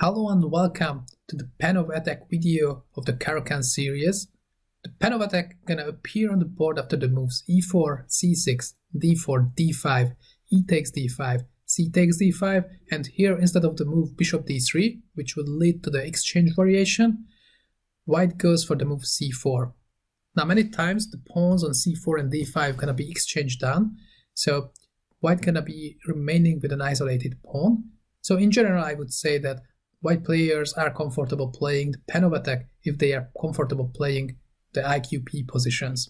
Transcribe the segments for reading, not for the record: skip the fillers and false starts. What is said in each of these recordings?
Hello and welcome to the Panov Attack video of the Caro-Kann series. The Panov Attack gonna appear on the board after the moves e4, c6, d4, d5, e takes d5, c takes d5, and here instead of the move bishop d3, which would lead to the exchange variation, white goes for the move c4. Now many times the pawns on c4 and d5 gonna be exchanged down, so white gonna be remaining with an isolated pawn. So in general I would say that white players are comfortable playing the Panov Attack if they are comfortable playing the IQP positions.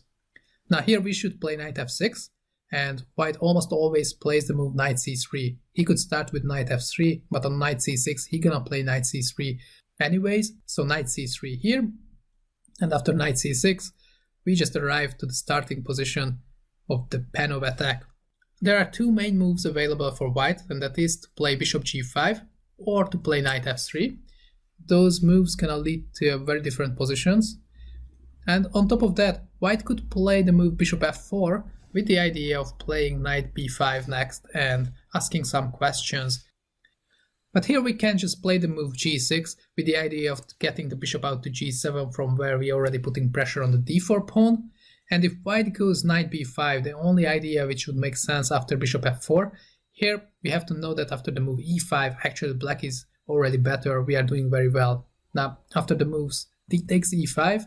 Now here we should play knight f6, and white almost always plays the move knight c3. He could start with knight f3, but on knight c6 he gonna play knight c3 anyways, so knight c3 here, and after knight c6 we just arrive to the starting position of the Panov Attack. There are two main moves available for white, and that is to play bishop g5 or to play knight f3. Those moves can lead to very different positions. And on top of that, white could play the move bishop f4 with the idea of playing knight b5 next and asking some questions. But here we can just play the move g6 with the idea of getting the bishop out to g7 from where we already putting pressure on the d4 pawn. And if white goes knight b5, the only idea which would make sense after bishop f4, here we have to know that after the move e5, actually black is already better, we are doing very well. Now after the moves d takes e5,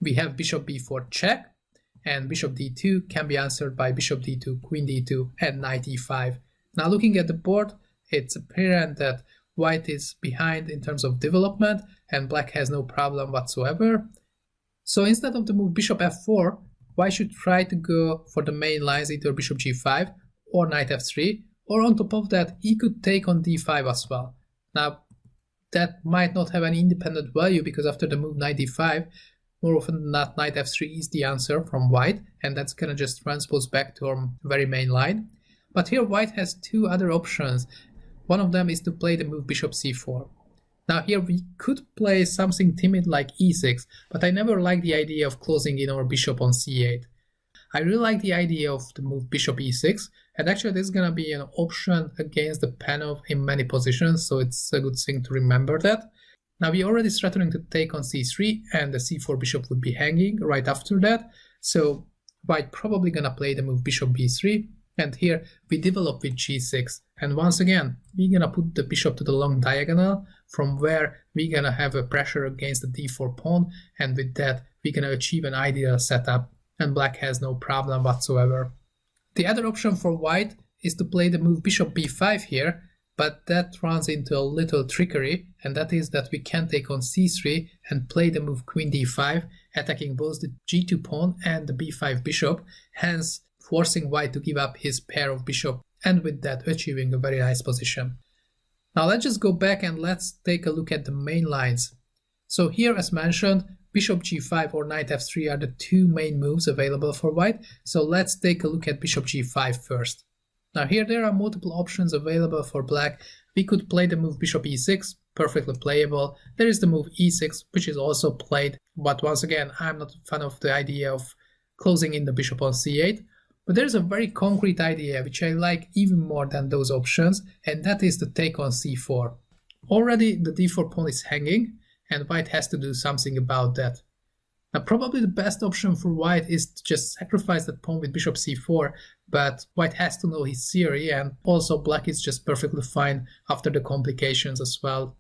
we have bishop b4 check, and bishop d2 can be answered by bishop d2, queen d2, and knight e5. Now looking at the board, it's apparent that white is behind in terms of development and black has no problem whatsoever. So instead of the move bishop f4, white should try to go for the main lines, either bishop g5 or knight f3, or on top of that he could take on d5 as well. Now that might not have any independent value because after the move knight d5, more often than not knight f3 is the answer from white, and that's gonna just transpose back to our very main line. But here white has two other options. One of them is to play the move bishop c4. Now here we could play something timid like e6, but I never liked the idea of closing in our bishop on c8. I really like the idea of the move bishop e6, and actually this is gonna be an option against the Panov in many positions, so it's a good thing to remember that. Now we already threatening to take on c3, and the c4 bishop would be hanging right after that, so white probably gonna play the move bishop b3, and here we develop with g6, and once again we're gonna put the bishop to the long diagonal from where we're gonna have a pressure against the d4 pawn, and with that we're gonna achieve an ideal setup, and black has no problem whatsoever. The other option for white is to play the move bishop b5 here, but that runs into a little trickery, and that is that we can take on c3 and play the move queen d5, attacking both the g2 pawn and the b5 bishop, hence forcing white to give up his pair of bishop, and with that achieving a very nice position. Now let's just go back and let's take a look at the main lines. So here, as mentioned, bishop g5 or knight f3 are the two main moves available for white, so let's take a look at bishop g5 first. Now here there are multiple options available for black. We could play the move bishop e6, perfectly playable. There is the move e6, which is also played, but once again I'm not a fan of the idea of closing in the bishop on c8. But there's a very concrete idea which I like even more than those options, and that is to take on c4. Already the d4 pawn is hanging, and white has to do something about that. Now probably the best option for white is to just sacrifice that pawn with bishop c4, but white has to know his theory, and also black is just perfectly fine after the complications as well.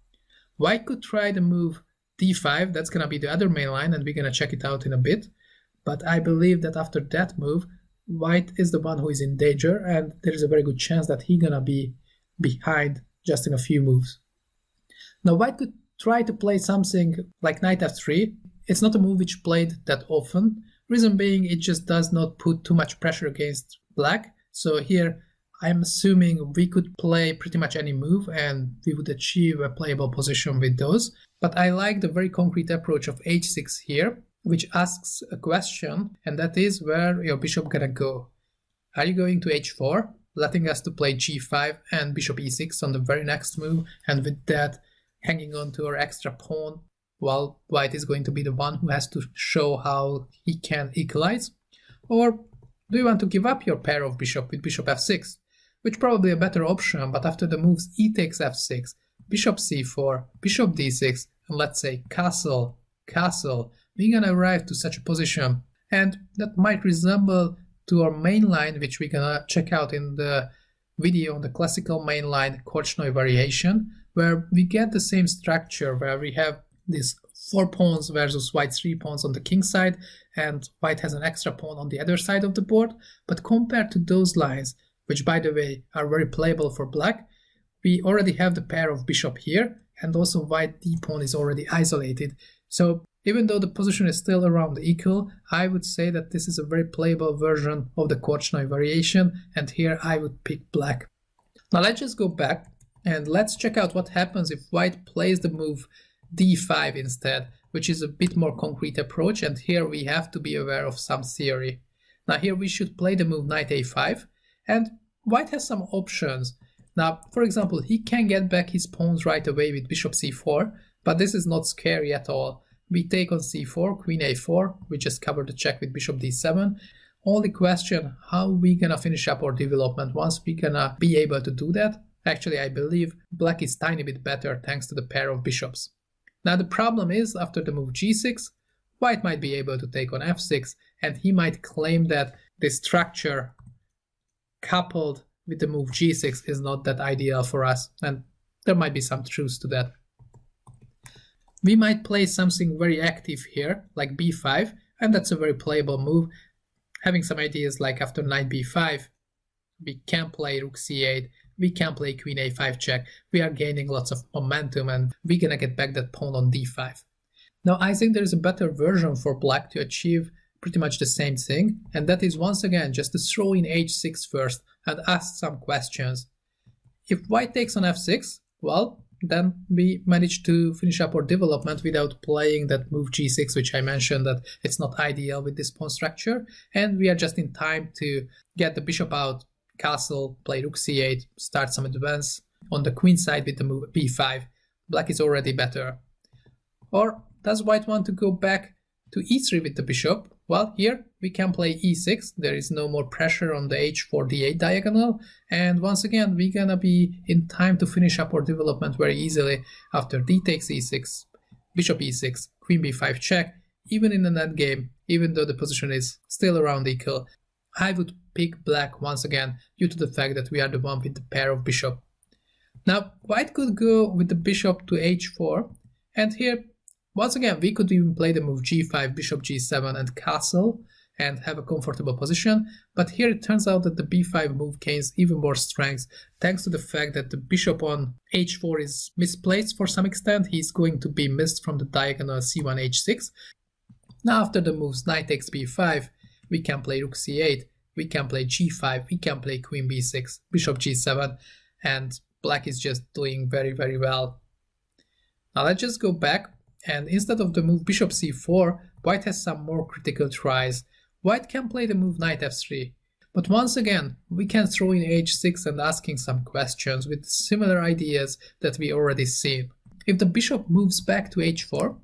White could try the move d5, that's gonna be the other main line, and we're gonna check it out in a bit, but I believe that after that move white is the one who is in danger, and there is a very good chance that he's gonna be behind just in a few moves. Now white could try to play something like knight f3. It's not a move which played that often, reason being it just does not put too much pressure against black, so here I'm assuming we could play pretty much any move and we would achieve a playable position with those. But I like the very concrete approach of h6 here, which asks a question, and that is where your bishop gonna go. Are you going to h4, letting us to play g5 and bishop e6 on the very next move, and with that hanging on to our extra pawn, while white is going to be the one who has to show how he can equalize? Or do you want to give up your pair of bishop with bishop f6, which probably a better option, but after the moves e takes f6, bishop c4, bishop d6, and let's say castle, castle, we're gonna arrive to such a position. And that might resemble to our main line, which we're gonna check out in the video on the classical main line Korchnoi variation, where we get the same structure, where we have these 4 pawns versus white's 3 pawns on the king side, and white has an extra pawn on the other side of the board. But compared to those lines, which by the way are very playable for black, we already have the pair of bishop here, and also white d pawn is already isolated. So even though the position is still around equal, I would say that this is a very playable version of the Korchnoi variation, and here I would pick black. Now let's just go back and let's check out what happens if white plays the move d5 instead, which is a bit more concrete approach, and here we have to be aware of some theory. Now here we should play the move knight a5, and white has some options. Now, for example, he can get back his pawns right away with bishop c4, but this is not scary at all. We take on c4, queen a4, we just cover the check with bishop d7. Only question, how we gonna finish up our development once we gonna be able to do that? Actually, I believe black is tiny bit better thanks to the pair of bishops. Now the problem is, after the move g6, white might be able to take on f6, and he might claim that this structure coupled with the move g6 is not that ideal for us, and there might be some truth to that. We might play something very active here, like b5, and that's a very playable move. Having some ideas like after knight b5, we can play rook c8, we can play queen a5 check, we are gaining lots of momentum and we're gonna get back that pawn on d5. Now I think there is a better version for black to achieve pretty much the same thing, and that is once again just to throw in h6 first and ask some questions. If white takes on f6, well, then we manage to finish up our development without playing that move g6, which I mentioned that it's not ideal with this pawn structure, and we are just in time to get the bishop out, castle, play rook c8, start some advance on the queen side with the move b5. Black is already better. Or does white want to go back to e3 with the bishop? Well, here we can play e6, there is no more pressure on the h4 d8 diagonal, and once again we're gonna be in time to finish up our development very easily after d takes e6, bishop e6, queen b5 check. Even in the net game, even though the position is still around equal, I would pick black once again due to the fact that we are the one with the pair of bishop. Now white could go with the bishop to h4, and here once again we could even play the move g5, bishop g7 and castle and have a comfortable position, but here it turns out that the b5 move gains even more strength thanks to the fact that the bishop on h4 is misplaced for some extent. He's going to be missed from the diagonal c1 h6. Now after the moves knight takes b5, we can play rook c8, we can play g5, we can play queen b6, bishop g7, and black is just doing very well. Now let's just go back, and instead of the move bishop c4, white has some more critical tries. White can play the move knight f3, but once again we can throw in h6 and asking some questions with similar ideas that we already seen. If the bishop moves back to h4,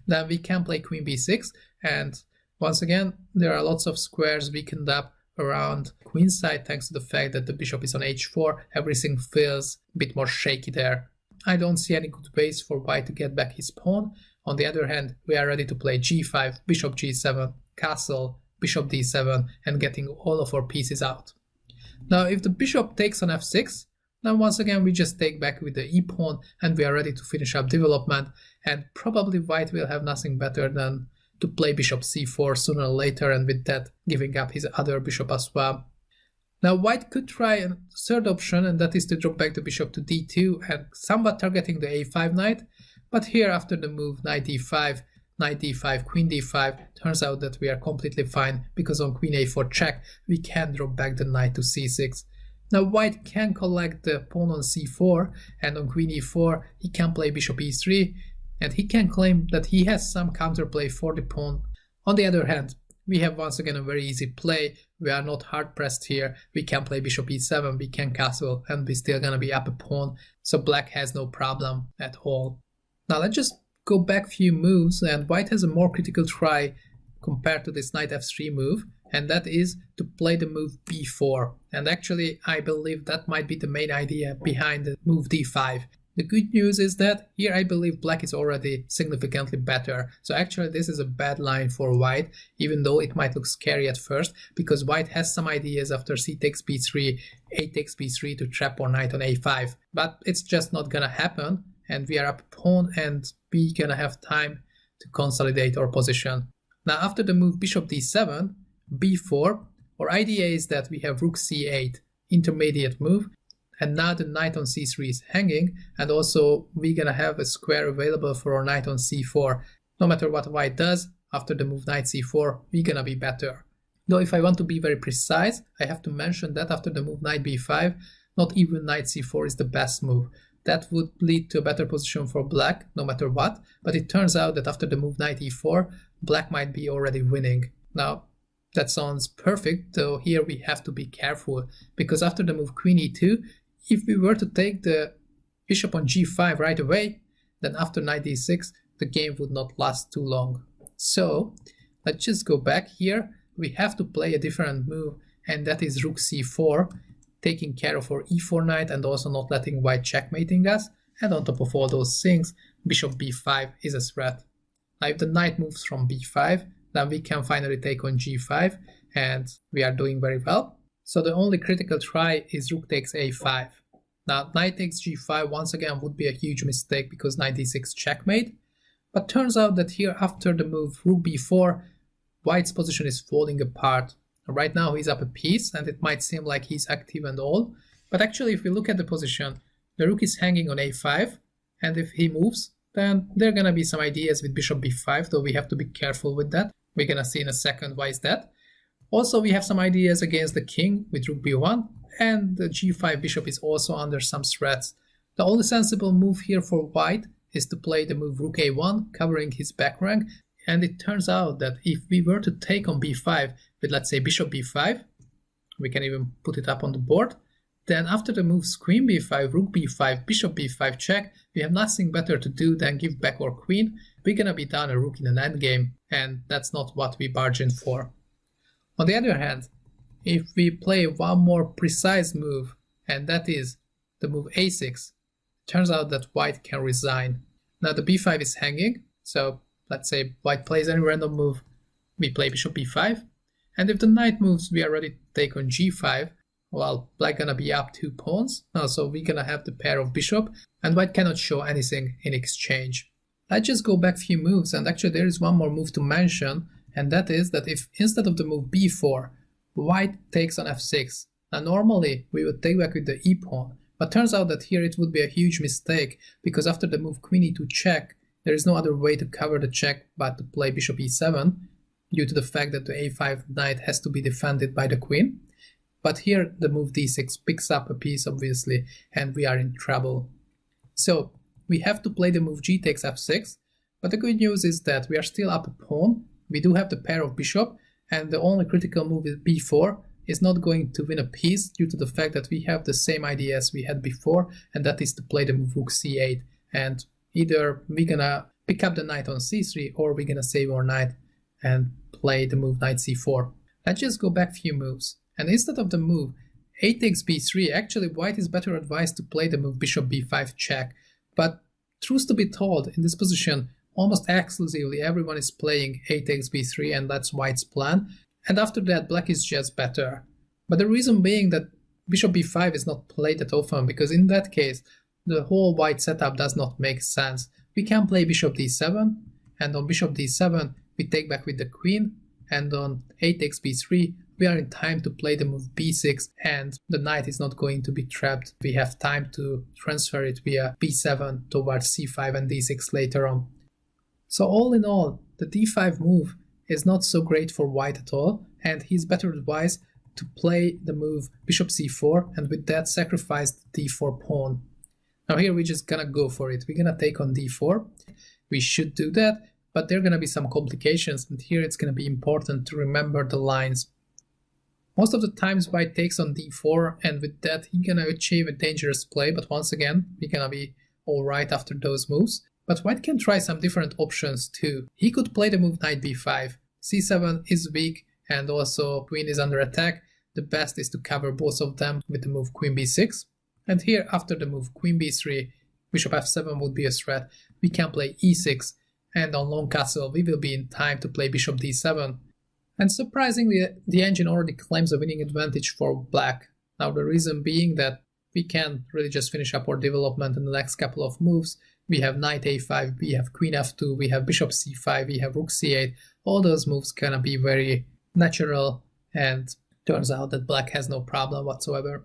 then we can play queen b6, and once again there are lots of squares weakened up around queen side thanks to the fact that the bishop is on h4. Everything feels a bit more shaky there. I don't see any good ways for white to get back his pawn. On the other hand, we are ready to play g5, bishop g7, castle, bishop d7, and getting all of our pieces out. Now if the bishop takes on f6, now once again we just take back with the e-pawn and we are ready to finish up development, and probably white will have nothing better than to play bishop c4 sooner or later, and with that giving up his other bishop as well. Now white could try a third option, and that is to drop back the bishop to d2 and somewhat targeting the a5 knight, but here after the move knight d5, queen d5, turns out that we are completely fine because on queen a4 check we can drop back the knight to c6. Now white can collect the pawn on c4, and on queen e4 he can play bishop e3, and he can claim that he has some counterplay for the pawn. On the other hand, we have once again a very easy play. We are not hard pressed here. We can play bishop e7, we can castle, and we're still gonna be up a pawn, so black has no problem at all. Now let's just go back a few moves, and white has a more critical try compared to this knight f3 move, and that is to play the move b4. And actually I believe that might be the main idea behind the move d5. The good news is that here I believe black is already significantly better. So actually this is a bad line for white, even though it might look scary at first, because white has some ideas after c takes b3, a takes b3 to trap our knight on a5. But it's just not gonna happen, and we are up a pawn and we gonna have time to consolidate our position. Now after the move bishop d7, b4, our idea is that we have rook c8, intermediate move, and now the knight on c3 is hanging, and also we're gonna have a square available for our knight on c4. No matter what white does, after the move knight c4, we're gonna be better. Though if I want to be very precise, I have to mention that after the move knight b5, not even knight c4 is the best move. That would lead to a better position for black, no matter what, but it turns out that after the move knight e4, black might be already winning. Now, that sounds perfect, though here we have to be careful, because after the move queen e2, if we were to take the bishop on g5 right away, then after knight d6, the game would not last too long. So, let's just go back here. We have to play a different move, and that is rook c4, taking care of our e4 knight and also not letting white checkmating us. And on top of all those things, bishop b5 is a threat. Now if the knight moves from b5, then we can finally take on g5, and we are doing very well. So the only critical try is rook takes a5. Now knight takes g5 once again would be a huge mistake because knight d6 checkmate. But turns out that here after the move rook b4, white's position is falling apart. Right now he's up a piece and it might seem like he's active and all, but actually if we look at the position, the rook is hanging on a5, and if he moves, then there are gonna be some ideas with bishop b5, though we have to be careful with that. We're gonna see in a second why is that. Also we have some ideas against the king with rook b1, and the g5 bishop is also under some threats. The only sensible move here for white is to play the move rook a1, covering his back rank, and it turns out that if we were to take on b5 with, let's say, bishop b5, we can even put it up on the board, then after the moves queen b5, rook b5, bishop b5 check, we have nothing better to do than give back our queen. We're gonna be down a rook in an endgame, and that's not what we bargained for. On the other hand, if we play one more precise move, and that is the move a6, it turns out that white can resign. Now the b5 is hanging, so let's say white plays any random move, we play bishop b5, and if the knight moves, we are ready to take on g5, while black gonna be up 2 pawns, so we're gonna have the pair of bishop, and white cannot show anything in exchange. Let's just go back a few moves, and actually there is one more move to mention, and that is that if instead of the move b4, white takes on f6, now normally we would take back with the e pawn, but turns out that here it would be a huge mistake, because after the move queen e2 check, there is no other way to cover the check but to play bishop e7, due to the fact that the a5 knight has to be defended by the queen. But here the move d6 picks up a piece obviously, and we are in trouble. So we have to play the move g takes f6, but the good news is that we are still up a pawn, we do have the pair of bishop, and the only critical move is b4 is not going to win a piece due to the fact that we have the same idea as we had before, and that is to play the move rook c8, and either we're gonna pick up the knight on c3 or we're gonna save our knight and play the move knight c4. Let's just go back a few moves, and instead of the move a takes b3, actually white is better advised to play the move bishop b5 check, but truth to be told, in this position almost exclusively everyone is playing a takes b3, and that's white's plan, and after that black is just better. But the reason being that bishop b5 is not played that often, because in that case the whole white setup does not make sense. We can play bishop d7, and on bishop d7 we take back with the queen, and on a takes b3 we are in time to play the move b6, and the knight is not going to be trapped. We have time to transfer it via b7 towards c5 and d6 later on. So all in all, the d5 move is not so great for white at all, and he's better advised to play the move bishop c4, and with that sacrifice the d4 pawn. Now here we're just gonna go for it. We're gonna take on d4. We should do that, but there are gonna be some complications, and here it's gonna be important to remember the lines. Most of the times white takes on d4, and with that he's gonna achieve a dangerous play, but once again we're gonna be alright after those moves. But white can try some different options too. He could play the move knight b5. c7 is weak, and also queen is under attack. The best is to cover both of them with the move queen b6. And here after the move queen b3, bishop f7 would be a threat, we can play e6, and on long castle we will be in time to play bishop d7. And surprisingly, the engine already claims a winning advantage for black. Now the reason being that we can really just finish up our development in the next couple of moves. We have knight a5, we have queen f2, we have bishop c5, we have rook c8. All those moves gonna be very natural, and turns out that black has no problem whatsoever.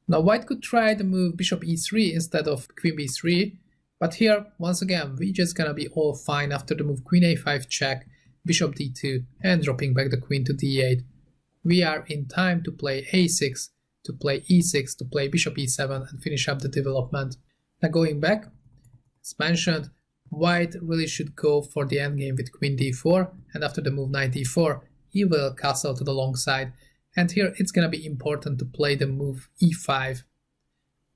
Now white could try the move bishop e3 instead of queen b3, but here, once again, we just gonna be all fine after the move queen a5 check, bishop d2, and dropping back the queen to d8. We are in time to play a6, to play e6, to play bishop e7 and finish up the development. Now going back, as mentioned, white really should go for the endgame with queen d4, and after the move knight d4, he will castle to the long side. And here it's gonna be important to play the move e5.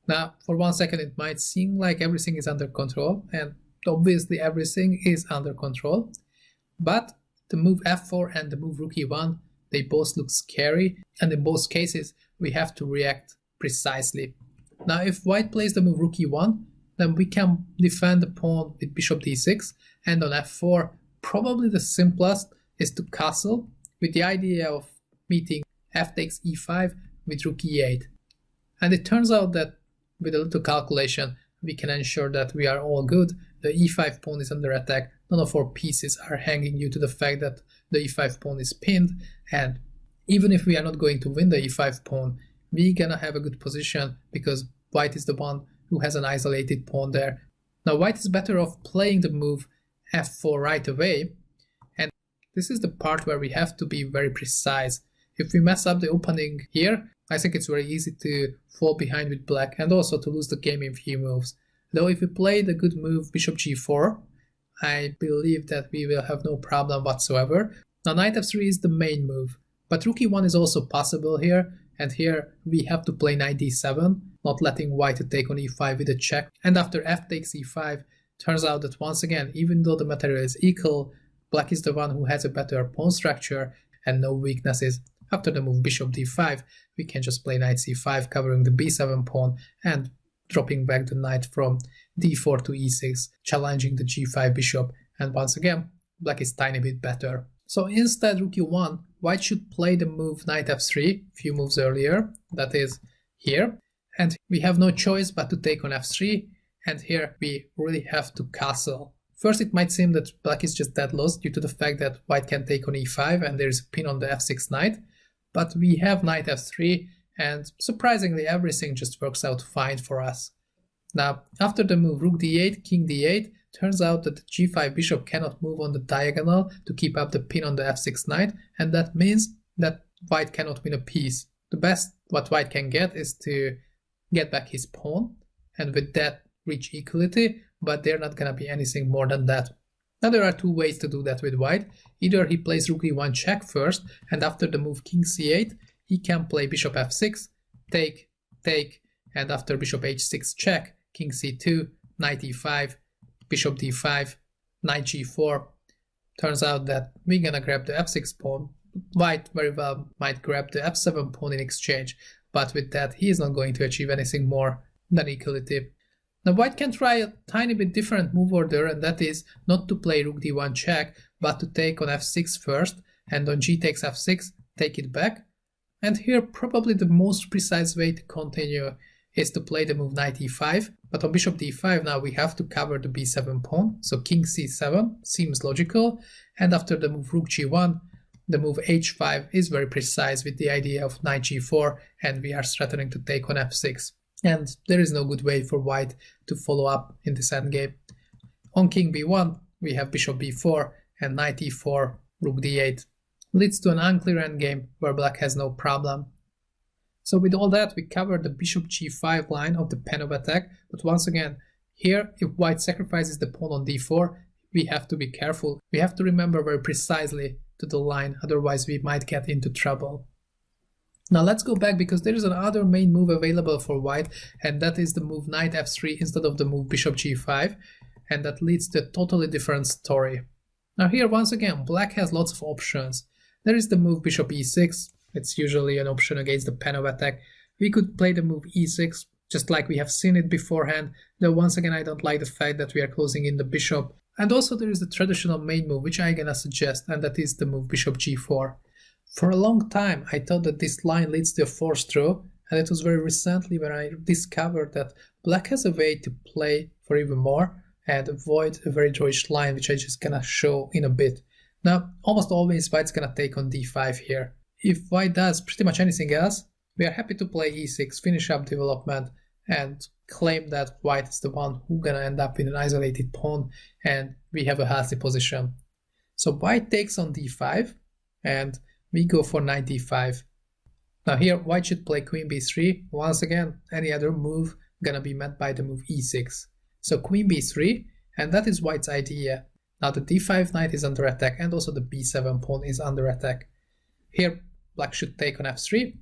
Now, for 1 second it might seem like everything is under control, and obviously everything is under control, but the move f4 and the move rook e1, they both look scary, and in both cases we have to react precisely. Now if white plays the move rook e1, then we can defend the pawn with bishop d6, and on f4 probably the simplest is to castle with the idea of meeting f takes e5 with rook e8. And it turns out that with a little calculation we can ensure that we are all good. The e5 pawn is under attack, none of our pieces are hanging due to the fact that the e5 pawn is pinned, and even if we are not going to win the e5 pawn, we're gonna have a good position because white is the one who has an isolated pawn there. Now white is better off playing the move f4 right away, and this is the part where we have to be very precise. If we mess up the opening here, I think it's very easy to fall behind with black and also to lose the game in few moves. Though if we play the good move bishop g4, I believe that we will have no problem whatsoever. Now knight f3 is the main move, but rook e1 is also possible here, and here we have to play knight d7, not letting white to take on e5 with a check. And after f takes e5, turns out that once again, even though the material is equal, black is the one who has a better pawn structure and no weaknesses. After the move bishop d5, we can just play knight c5, covering the b7 pawn and dropping back the knight from d4 to e6, challenging the g5 bishop, and once again, black is tiny bit better. So instead rook e1, white should play the move knight f3, few moves earlier, that is here, and we have no choice but to take on f3, and here we really have to castle. First it might seem that black is just dead lost due to the fact that white can take on e5 and there is a pin on the f6 knight, but we have knight f3, and surprisingly everything just works out fine for us. Now after the move rook d8, king d8, turns out that the g5 bishop cannot move on the diagonal to keep up the pin on the f6 knight, and that means that white cannot win a piece. The best what white can get is to get back his pawn, and with that reach equality, but they're not gonna be anything more than that. Now there are two ways to do that with white. Either he plays rook e1 check first, and after the move king c8, he can play bishop f6, take, take, and after bishop h6 check, king c2, knight e5, bishop d5, knight g4. Turns out that we're gonna grab the f6 pawn. White very well might grab the f7 pawn in exchange, but with that he is not going to achieve anything more than equality. Now white can try a tiny bit different move order, and that is not to play rook d1 check, but to take on f6 first, and on g takes f6, take it back. And here probably the most precise way to continue is to play the move knight e5, but on bishop d5 now we have to cover the b7 pawn, so king c7 seems logical, and after the move rook g1, the move h5 is very precise with the idea of knight g4, and we are threatening to take on f6. And there is no good way for white to follow up in this endgame. On king b1, we have bishop b4 and knight e4, rook d8. Leads to an unclear endgame where black has no problem. So with all that, we covered the bishop g5 line of the Panov attack, but once again, here if white sacrifices the pawn on d4, we have to be careful. We have to remember very precisely to the line, otherwise we might get into trouble. Now let's go back, because there is another main move available for white, and that is the move knight f3 instead of the move bishop g5, and that leads to a totally different story. Now here once again black has lots of options. There is the move bishop e6, it's usually an option against the Panov attack. We could play the move e6, just like we have seen it beforehand, though once again I don't like the fact that we are closing in the bishop. And also there is the traditional main move which I'm gonna suggest, and that is the move bishop g4. For a long time I thought that this line leads to a forced draw, and it was very recently when I discovered that black has a way to play for even more and avoid a very drawish line, which I just gonna show in a bit. Now, almost always white's gonna take on d5 here. If white does pretty much anything else, we are happy to play e6, finish up development, and claim that white is the one who's gonna end up in an isolated pawn, and we have a healthy position. So white takes on d5, and we go for knight d5. Now here, white should play queen b3. Once again, any other move gonna be met by the move e6. So queen b3, and that is white's idea. Now the d5 knight is under attack, and also the b7 pawn is under attack. Here, black should take on f3,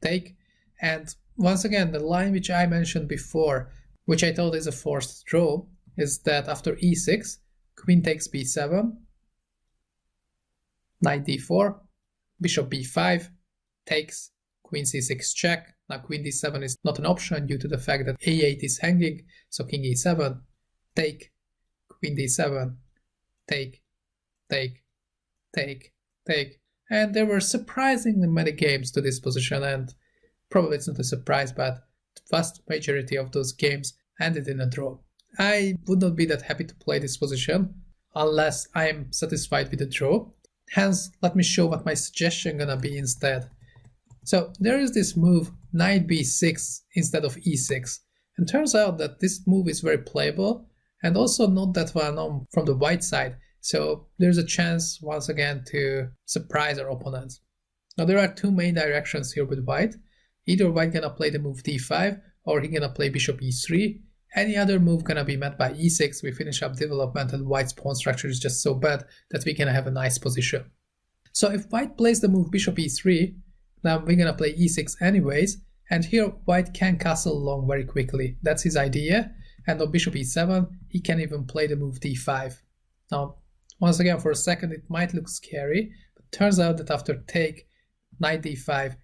take, and once again, the line which I mentioned before, which I thought is a forced draw, is that after e6, queen takes b7, knight d4, bishop b5, takes, queen c6 check. Now queen d7 is not an option due to the fact that a8 is hanging, so king e7, take, queen d7, take, take, take, take. And there were surprisingly many games to this position, and probably it's not a surprise, but the vast majority of those games ended in a draw. I would not be that happy to play this position unless I am satisfied with the draw. Hence, let me show what my suggestion gonna be instead. So there is this move knight b6 instead of e6, and turns out that this move is very playable and also not that well known from the white side, so there's a chance once again to surprise our opponents. Now there are two main directions here with white. Either white gonna play the move d5 or he gonna play bishop e3. Any other move gonna be met by e6, we finish up development, and white's pawn structure is just so bad that we can have a nice position. So if white plays the move bishop e3, now we're gonna play e6 anyways, and here white can castle along very quickly. That's his idea, and on bishop e7 he can even play the move d5. Now once again, for a second it might look scary, but turns out that after take, knight d5,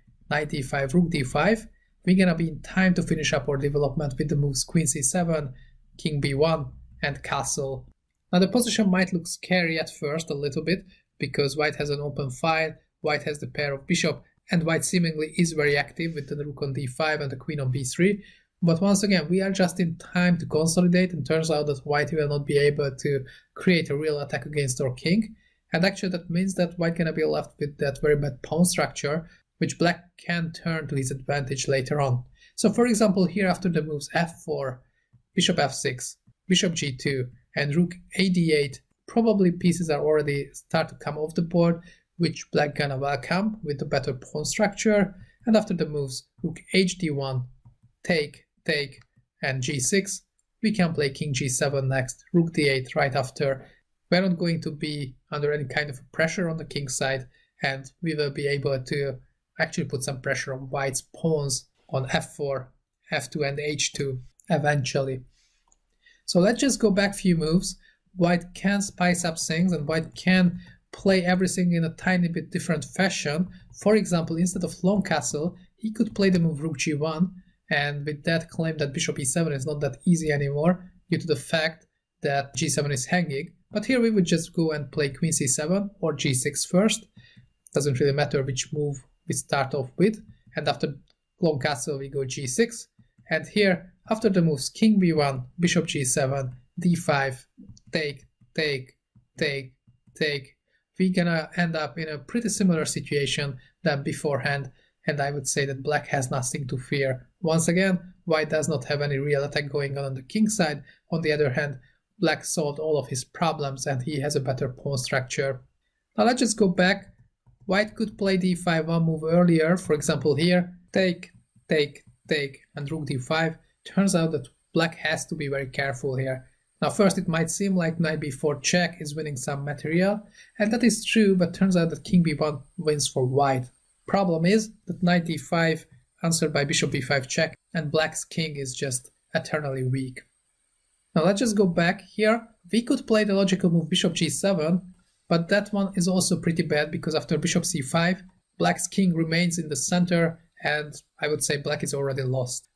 rook d5, we're gonna be in time to finish up our development with the moves queen c7, king b1, and castle. Now the position might look scary at first a little bit, because white has an open file, white has the pair of bishop, and white seemingly is very active with the rook on d5 and the queen on b3. But once again, we are just in time to consolidate, and turns out that white will not be able to create a real attack against our king. And actually that means that white gonna be left with that very bad pawn structure, which black can turn to his advantage later on. So for example, here after the moves f4, bishop f6, bishop g2, and rook ad8, probably pieces are already start to come off the board, which black gonna welcome with a better pawn structure. And after the moves rook hd1, take, and g6, we can play king g7 next, rook d8 right after. We're not going to be under any kind of pressure on the king side, and we will be able to actually put some pressure on white's pawns on f4, f2 and h2 eventually. So let's just go back a few moves. White can spice up things, and white can play everything in a tiny bit different fashion. For example, instead of long castle, he could play the move rook g1, and with that claim that bishop e7 is not that easy anymore due to the fact that g7 is hanging. But here we would just go and play queen c7 or g6 first. Doesn't really matter which move we start off with. And after long castle we go g6. And here, after the moves king b1, bishop g7, d5, take, we're gonna end up in a pretty similar situation than beforehand, and I would say that black has nothing to fear. Once again, white does not have any real attack going on the king side. On the other hand, black solved all of his problems and he has a better pawn structure. Now let's just go back. White could play d5 one move earlier, for example here, take, and rook d5. Turns out that black has to be very careful here. Now first it might seem like knight b4 check is winning some material, and that is true, but turns out that king b1 wins for white. Problem is that knight d5 answered by bishop b5 check, and black's king is just eternally weak. Now let's just go back here. We could play the logical move bishop g7, but that one is also pretty bad because after bishop c5, black's king remains in the center, and I would say black is already lost.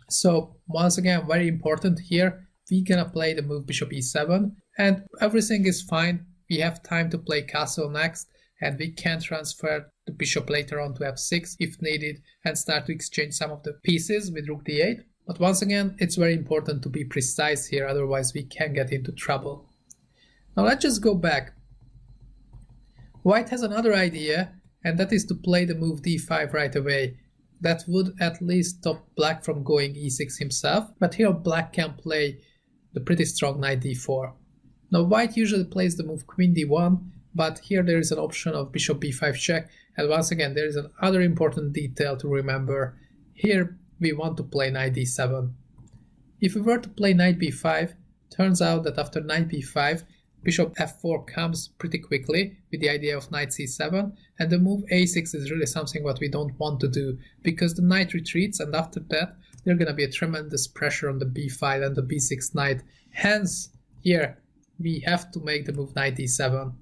So once again, very important here, we're gonna play the move bishop e7, and everything is fine. We have time to play castle next, and we can transfer the bishop later on to f6 if needed and start to exchange some of the pieces with rook d8. But once again, it's very important to be precise here, otherwise we can get into trouble. Now let's just go back. White has another idea, and that is to play the move d5 right away. That would at least stop black from going e6 himself, but here black can play the pretty strong knight d4. Now white usually plays the move queen d1, but here there is an option of bishop b5 check, and once again there is another important detail to remember. Here we want to play knight d7. If we were to play knight b5, turns out that after knight b5, bishop f4 comes pretty quickly with the idea of knight c7, and the move a6 is really something what we don't want to do, because the knight retreats, and after that there's gonna be a tremendous pressure on the b5 and the b6 knight. Hence, here we have to make the move knight d7.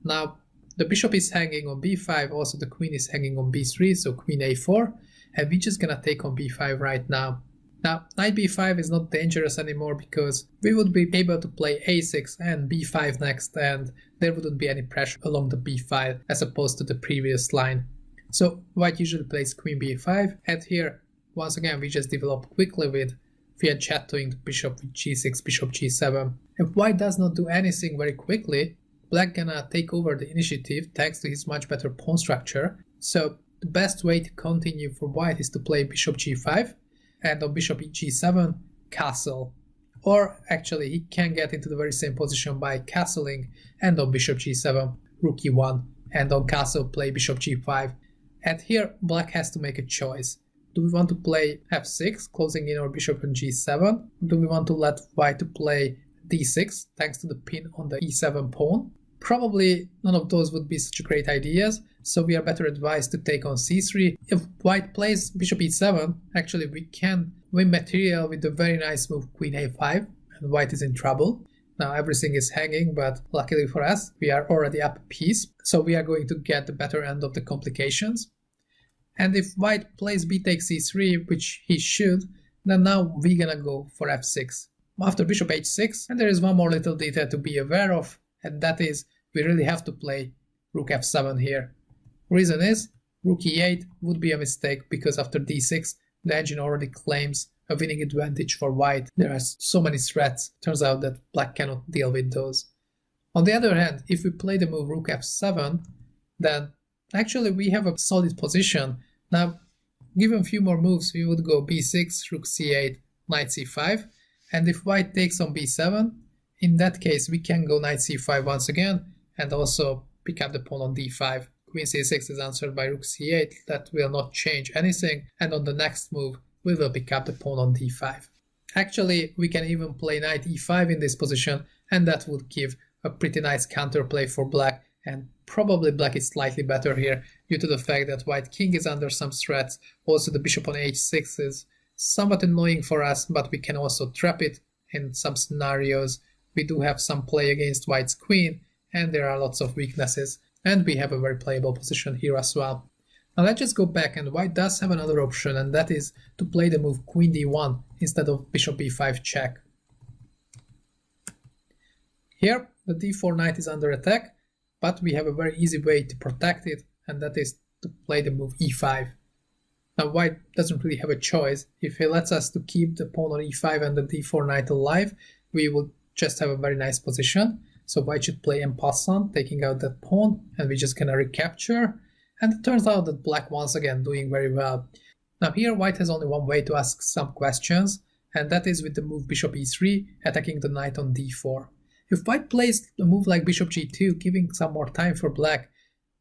Now the bishop is hanging on b5, also the queen is hanging on b3, so queen a4, and we're just gonna take on b5 right now. Now knight b5 is not dangerous anymore because we would be able to play a6 and b5 next, and there wouldn't be any pressure along the b file as opposed to the previous line. So white usually plays queen b5, and here once again we just develop quickly with fianchettoing the bishop with g6, bishop g7. If white does not do anything very quickly, black gonna take over the initiative thanks to his much better pawn structure. So the best way to continue for white is to play bishop g5, and on bishop g7, castle. Or actually he can get into the very same position by castling, and on bishop g7, rook e1, and on castle play bishop g5. And here black has to make a choice. Do we want to play f6, closing in our bishop on g7? Or do we want to let white to play d6, thanks to the pin on the e7 pawn? Probably none of those would be such great ideas, so we are better advised to take on c3. If white plays bishop e7, actually we can win material with the very nice move queen a5, and white is in trouble. Now everything is hanging, but luckily for us, we are already up a piece, so we are going to get the better end of the complications. And if white plays b takes c3, which he should, then now we're gonna go for f6. After bishop h6, and there is one more little detail to be aware of, and that is we really have to play rook f7 here. Reason is, rook e8 would be a mistake because after d6 the engine already claims a winning advantage for white. There are so many threats, turns out that black cannot deal with those. On the other hand, if we play the move rook f7, then actually we have a solid position. Now, given a few more moves, we would go b6, rook c8, knight c5, and if white takes on b7, in that case we can go knight c5 once again, and also pick up the pawn on d5. Queen c6 is answered by rook c8, that will not change anything, and on the next move we will pick up the pawn on d5. Actually, we can even play knight e5 in this position, and that would give a pretty nice counterplay for black, and probably black is slightly better here due to the fact that white king is under some threats. Also the bishop on h6 is somewhat annoying for us, but we can also trap it in some scenarios. We do have some play against white's queen, and there are lots of weaknesses, and we have a very playable position here as well. Now let's just go back, and white does have another option, and that is to play the move queen d1 instead of bishop b5 check. Here the d4 knight is under attack, but we have a very easy way to protect it, and that is to play the move e5. Now white doesn't really have a choice. If he lets us to keep the pawn on e5 and the d4 knight alive, we will just have a very nice position. So white should play en passant, taking out that pawn, and we're just gonna recapture. And it turns out that black once again doing very well. Now here white has only one way to ask some questions, and that is with the move bishop e3, attacking the knight on d4. If white plays a move like bishop g2, giving some more time for black,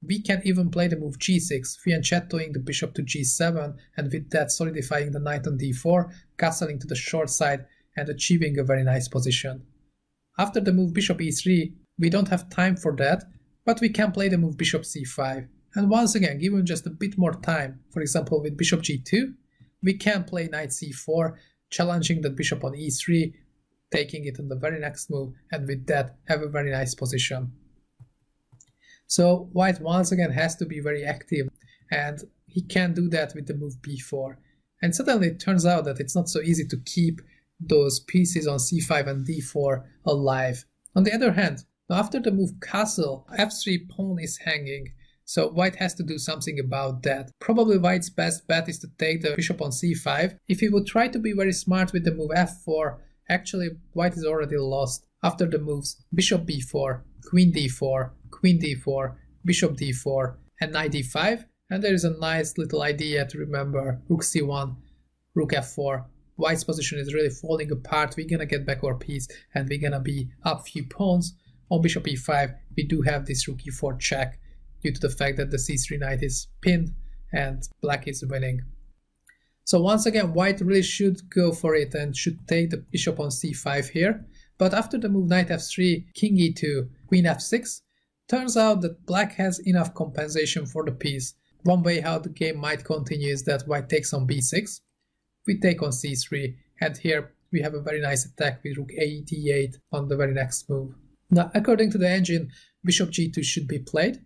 we can even play the move g6, fianchettoing the bishop to g7, and with that solidifying the knight on d4, castling to the short side, and achieving a very nice position. After the move bishop e3, we don't have time for that, but we can play the move bishop c5. And once again, given just a bit more time, for example with bishop g2, we can play knight c4, challenging the bishop on e3, taking it on the very next move, and with that have a very nice position. So white once again has to be very active, and he can do that with the move b4. And suddenly it turns out that it's not so easy to keep those pieces on c5 and d4 alive. On the other hand, after the move castle, f3 pawn is hanging, so white has to do something about that. Probably white's best bet is to take the bishop on c5. If he would try to be very smart with the move f4, actually white is already lost. After the moves bishop b4, queen d4, bishop d4, and knight d5, and there is a nice little idea to remember: rook c1, rook f4. White's position is really falling apart. We're gonna get back our piece and we're gonna be up few pawns. On bishop e5, we do have this rook e4 check due to the fact that the c3 knight is pinned and black is winning. So once again, white really should go for it and should take the bishop on c5 here. But after the move knight f3, king e2, queen f6, turns out that black has enough compensation for the piece. One way how the game might continue is that white takes on b6, we take on c3, and here we have a very nice attack with rook a d8 on the very next move. Now, according to the engine, bishop g2 should be played.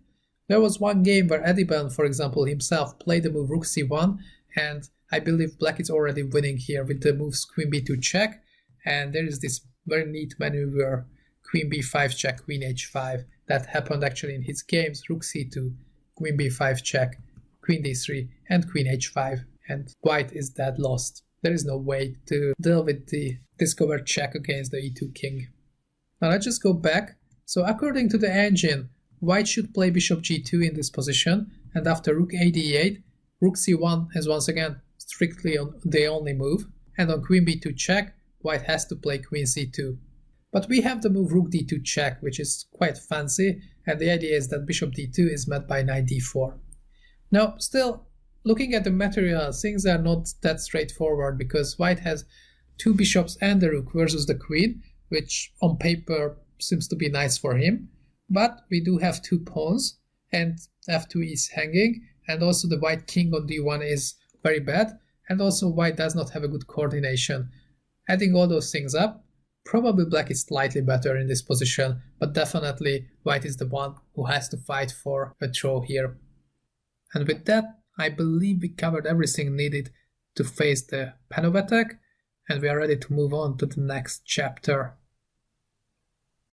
There was one game where Ediban, for example, himself played the move rook c1, and I believe black is already winning here with the moves queen b2 check, and there is this very neat maneuver, queen b5 check, queen h5, that happened actually in his games, rook c2, queen b5 check, queen d3, and queen h5, and white is dead lost. There is no way to deal with the discovered check against the e2 king. Now let's just go back. So according to the engine, white should play bishop g2 in this position, and after rook a d8, rook c1 is once again strictly on the only move, and on queen b2 check, white has to play queen c2. But we have the move rook d2 check, which is quite fancy, and the idea is that bishop d2 is met by knight d4. Now, still, looking at the material, things are not that straightforward, because white has two bishops and the rook versus the queen, which on paper seems to be nice for him. But we do have two pawns, and f2 is hanging, and also the white king on d1 is very bad, and also white does not have a good coordination. Adding all those things up, probably black is slightly better in this position, but definitely white is the one who has to fight for a draw here. And with that, I believe we covered everything needed to face the Panov Attack, and we are ready to move on to the next chapter.